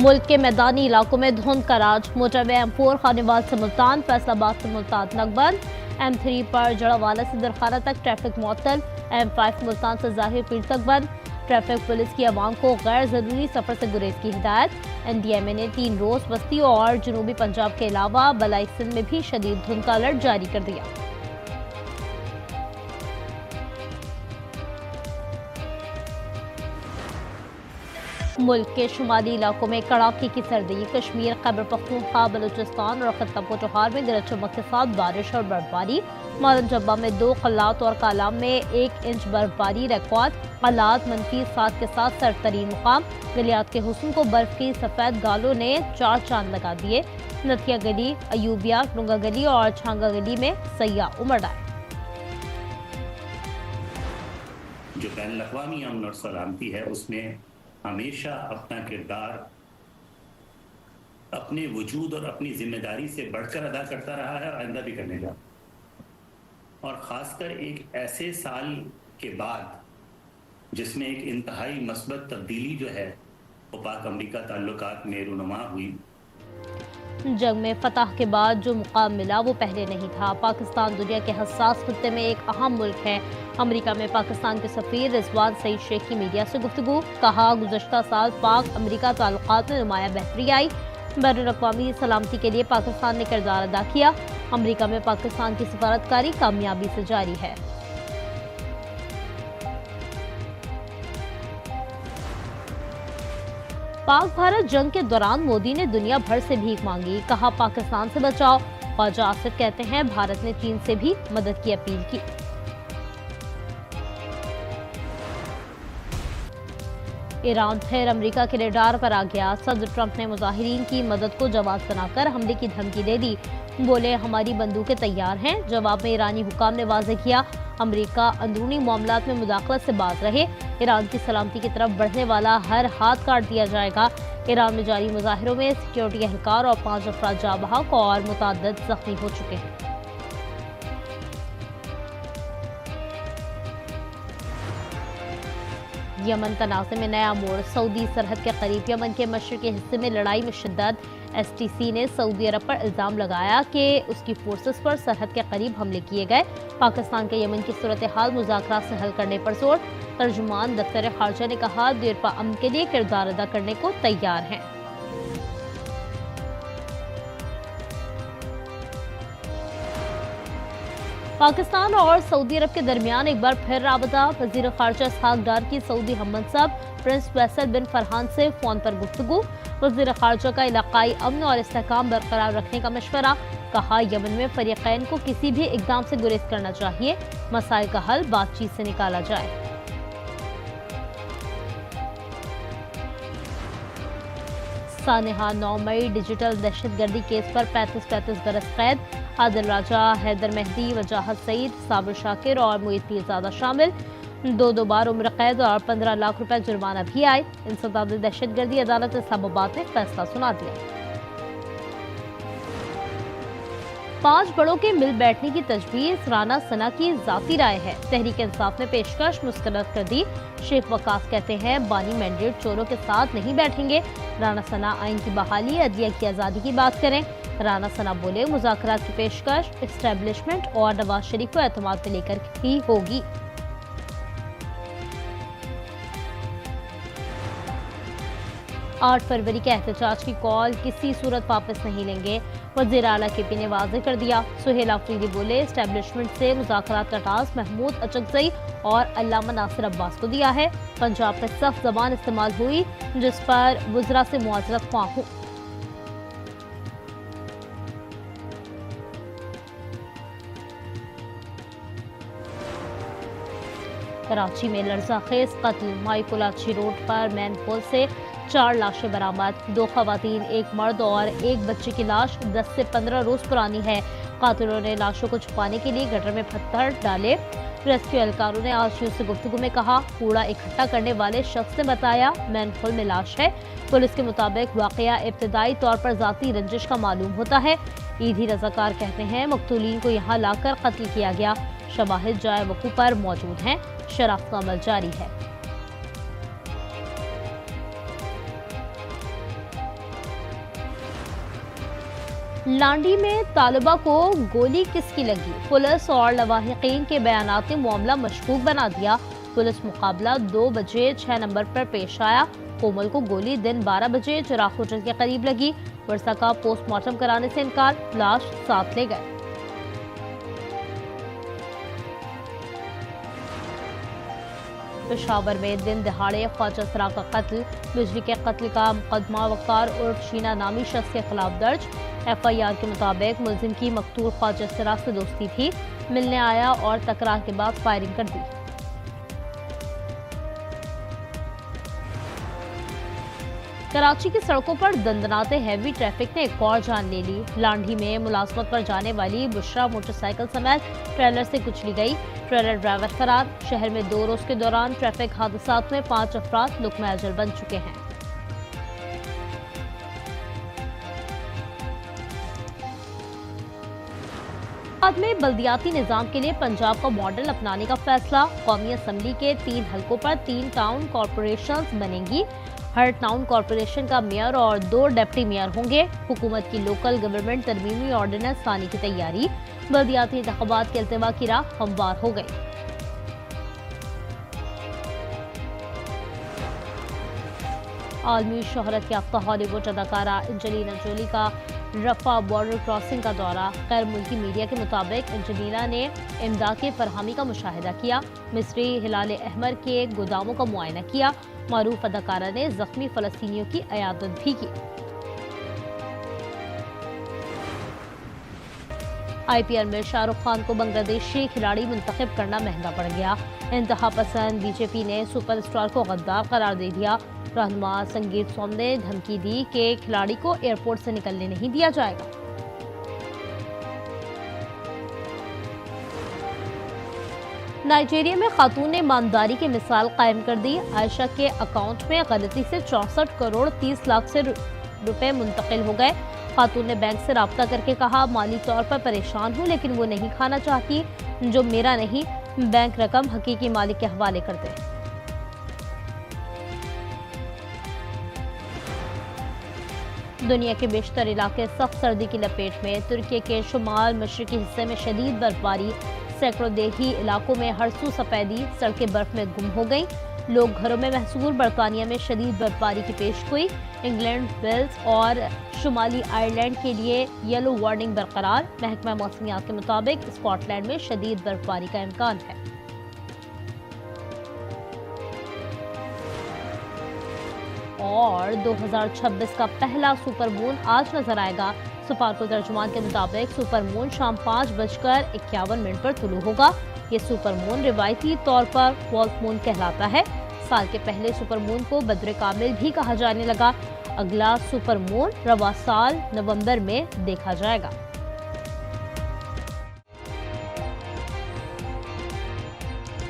मुल्क के मैदानी इलाकों में धुंध का राज। मोटरवे M4 खानेवाल से मुल्तान, फैसलाबाद से मुल्तान तक बंद। M3 पर जड़ावाला से दरखाना तक ट्रैफिक मुअत्तल। M5 मुल्तान से जाहिर पीर तक बंद। ट्रैफिक पुलिस की आवाम को गैर जरूरी सफर से गुरेज की हिदायत। NDMA ने 3 रोज बस्ती और जनूबी पंजाब के अलावा बलाई सिंध में भी शदीद धुंध का अलर्ट जारी कर दिया। मुल्क के शुमाली इलाकों में कड़ाके की सर्दी। कश्मीर, खैबर पख्तूनख्वा, बलूचिस्तान और खत्ता पोटोहार में गरज चमक के साथ बारिश और बर्फबारी। मालम जब्बा में 2, कल्लात और कालाम में 1 इंच बर्फबारी रिकॉर्ड। हालात -7 के साथ सरतरीन मुकाम। गलियात के हुस्न को बर्फ की सफेद गालों ने 4 चांद लगा दिए। नथिया गली, अयूबिया, डुंगा गली और छांगा गली में सयाह उमड़ आए। जो बैनुल अक़वामी अमन और सलामती है उसमें हमेशा अपना किरदार अपने वजूद और अपनी जिम्मेदारी से बढ़कर अदा करता रहा है और आइंदा भी करनेगा। और ख़ासकर एक ऐसे साल के बाद जिसमें एक इंतहाई मस्बत तब्दीली जो है वो पाक अमरीका ताल्लुकात में रूनुमा हुई। जंग में फतह के बाद जो मुकाम मिला वो पहले नहीं था। पाकिस्तान दुनिया के हसास खित्ते में एक अहम मुल्क है। अमेरिका में पाकिस्तान के सफीर रिजवान सईद शेख की मीडिया से गुफ्तगू। कहा, गुज़श्ता साल पाक अमेरिका ताल्लुकात में नुमाया बेहतरी आई। बैनुल-अक़वामी सलामती के लिए पाकिस्तान ने किरदार अदा किया। अमेरिका में पाकिस्तान की सफारतकारी कामयाबी से जारी है। पाक भारत जंग के दौरान मोदी ने दुनिया भर से भीख मांगी। कहा, पाकिस्तान से बचाओ। ख्वाजा आसिफ कहते हैं, भारत ने चीन से भी मदद की अपील की। ईरान फिर अमेरिका के रडार पर आ गया। सदर ट्रंप ने मुजाहिरीन की मदद को जवाब बनाकर हमले की धमकी दे दी। बोले, हमारी बंदूकें तैयार हैं। जवाब में ईरानी हुकाम ने वाज़ेह किया, अमेरिका अंदरूनी मामलात में मुदाखलत से बाज रहे। ईरान की सलामती की तरफ बढ़ने वाला हर हाथ काट दिया जाएगा। ईरान में जारी मुजाहिरों में सिक्योरिटी एहलकार और 5 अफराद जाँ बहक और मुतअद्दिद जख्मी हो चुके हैं। यमन तनाज़े में नया मोड़। सऊदी सरहद के करीब यमन के मशरक़ी हिस्से में लड़ाई में शिद्दत। STC ने सऊदी अरब पर इल्ज़ाम लगाया कि उसकी फोर्सेस पर सरहद के करीब हमले किए गए। पाकिस्तान के यमन की सूरत हाल मुज़ाकरात से हल करने पर जोर। तर्जुमान दफ्तर खारजा ने कहा, देरपा अमन के लिए किरदार अदा करने को तैयार हैं। पाकिस्तान और सऊदी अरब के दरमियान एक बार फिर राबता। वज़ीर ख़ारजा इसहाक़ डार की सऊदी हममनसब प्रिंस फैसल बिन फरहान से फ़ोन पर गुफ्तगू। वज़ीर ख़ारजा का इलाक़ाई अमन और इस्तेहकाम बरकरार रखने का मशवरा। कहा, यमन में फ़रीक़ैन को किसी भी इक़दाम से गुरेज करना चाहिए। मसाइल का हल बातचीत से निकाला जाए। सानेहा 9 मई डिजिटल दहशतगर्दी केस पर 35 बरस कैद। आदिल राजा, हैदर मेहदी, वजाहत सईद, साबिर शाकिर और मुईद पीरज़ादा शामिल। 2 बार उम्र कैद और 15 लाख रुपए जुर्माना भी आए। इंसदाद दहशतगर्दी अदालत इस्लामाबाद ने फैसला सुना दिया। 5 बड़ों के मिल बैठने की तजवीज़ राना सना की ज़ाती राय है। तहरीक इंसाफ ने पेशकश मुस्तरद कर दी। शेख वकास कहते हैं, बानी मैंडेट चोरों के साथ नहीं बैठेंगे। राना सना आइन की बहाली, अदलिया की आज़ादी की बात करें। राना सना बोले, मुज़ाकरात की पेशकश एस्टेब्लिशमेंट और नवाज शरीफ को एतमाद पे लेकर ही होगी। आठ फरवरी के एहतजाज की कॉल किसी सूरत वापस नहीं लेंगे। वज़ीर आला KP ने वाज़ेह कर दिया। सुहेल आफरीदी बोले, एस्टेब्लिशमेंट से मुज़ाकरात का टास्क महमूद अचकज़ई और अल्लामा नासिर अब्बास को दिया है। पंजाब में सख्त ज़बान इस्तेमाल हुई जिस पर वज़रा से मुआज़रत ख्वाह हूँ। कराची में लर्ज़ाखेज़ कत्ल। माईकुलाची रोड पर मैन होल से 4 लाशें बरामद। 2 खवातीन, 1 मर्द और 1 बच्चे की लाश 10 से 15 रोज पुरानी है। कातिलों ने लाशों को छुपाने के लिए गटर में पत्थर डाले। रेस्क्यू एहलकारों ने आज न्यूज़ से गुफ्तगू में कहा, कूड़ा इकट्ठा करने वाले शख्स ने बताया मैनहोल में लाश है। पुलिस के मुताबिक वाकया इब्तदाई तौर पर जाती रंजिश का मालूम होता है। ईदी रजाकार कहते हैं, मकतूलीन को यहाँ लाकर कत्ल किया गया। शवाहिद जाए वकूफ पर मौजूद हैं। शनाख्त का अमल जारी है। लांडी में तालिबा को गोली किसकी लगी? पुलिस और लवाहिकीन के बयानात ने मामला मशकूक बना दिया। पुलिस मुकाबला 2 बजे 6 नंबर पर पेश आया। कोमल को गोली दिन 12 बजे चिराग होटल के करीब लगी। वर्षा का पोस्टमार्टम कराने से इनकार, लाश साथ ले गए। पेशावर में दिन दिहाड़े ख्वाजा सरा का कत्ल। बिजली के कत्ल का मुकदमा वकार उर्फ शीना नामी शख्स के खिलाफ दर्ज। FIR के मुताबिक मुलजिम की मकतूल ख्वाजा सरा से दोस्ती थी। मिलने आया और तकरार के बाद फायरिंग कर दी। कराची की सड़कों पर दंदनाते हैवी ट्रैफिक ने एक और जान ले ली। लांडी में मुलाजमत पर जाने वाली बुशरा मोटरसाइकिल समेत ट्रेलर से कुचली गई। ट्रेलर ड्राइवर फरार। शहर में 2 रोज के दौरान ट्रैफिक हादसात में 5 अफराद लुक्मा अजल बन चुके हैं। बाद में बल्दियाती निजाम के लिए पंजाब का मॉडल अपनाने का फैसला। कौमी असम्बली के 3 हलकों पर 3 टाउन कॉरपोरेशंस बनेंगी। हर टाउन कॉरपोरेशन का मेयर और 2 डिप्टी मेयर होंगे। हुकूमत की लोकल गवर्नमेंट तरमीमी ऑर्डिनेंस लाने की तैयारी। बल्दियाती इंतखाबात के इल्तिमा की राह हमवार हो गई। आलमी शोहरत याफ्ता हॉलीवुड अदाकारा एंजेलिना जोली का रफा बॉर्डर क्रॉसिंग का दौरा। गैर मुल्की मीडिया के मुताबिक एंजेलिना ने इमदाद की फरहमी का मुशाहिदा किया। मिस्री हिलाल अहमर के गोदामों का मुआयना किया। मारूफ अदाकारा ने जख्मी फलस्तीनियों की अयादत भी की। IPL में शाहरुख खान को बांग्लादेशी खिलाड़ी मुंतखब करना महंगा पड़ गया। इंतहा पसंद BJP ने सुपरस्टार को गद्दार करार दे दिया। रहनुमा संगीत सोम ने धमकी दी कि खिलाड़ी को एयरपोर्ट से निकलने नहीं दिया जाएगा। नाइजीरिया में खातून ने ईमानदारी की मिसाल कायम कर दी। आयशा के अकाउंट में गलती से 64 करोड़ 30 लाख से रुपए मुंतकिल हो गए। खातून ने बैंक से राब्ता करके कहा, माली तौर पर परेशान हूँ लेकिन वो नहीं खाना चाहती जो मेरा नहीं। बैंक रकम हकीकी मालिक के हवाले कर दे। दुनिया के बेशतर इलाके सख्त सर्दी की लपेट में। तुर्की के शुमाल मशरकी हिस्से में शदीद बर्फबारी। सैकड़ों देही इलाकों में हरसू सफेदी। सड़कें बर्फ में गुम हो गईं। लोग घरों में महसूर। बरतानिया में शदीद बर्फबारी की पेशगोई। इंग्लैंड, वेल्स और शुमाली आयरलैंड के लिए येलो वार्निंग बरकरार। महकमा मौसमियात के मुताबिक स्कॉटलैंड में शदीद बर्फबारी का इम्कान है। और 2026 का पहला सुपर मून आज नजर आएगा। सुपारको तर्जुमान के मुताबिक सुपर मून शाम 5:51 पर तुलू होगा। ये सुपर मून रिवायती तौर पर वॉल्फ मून कहलाता है। साल के पहले सुपर मून को बद्र कामिल भी कहा जाने लगा। अगला सुपर मून रवा साल नवंबर में देखा जाएगा।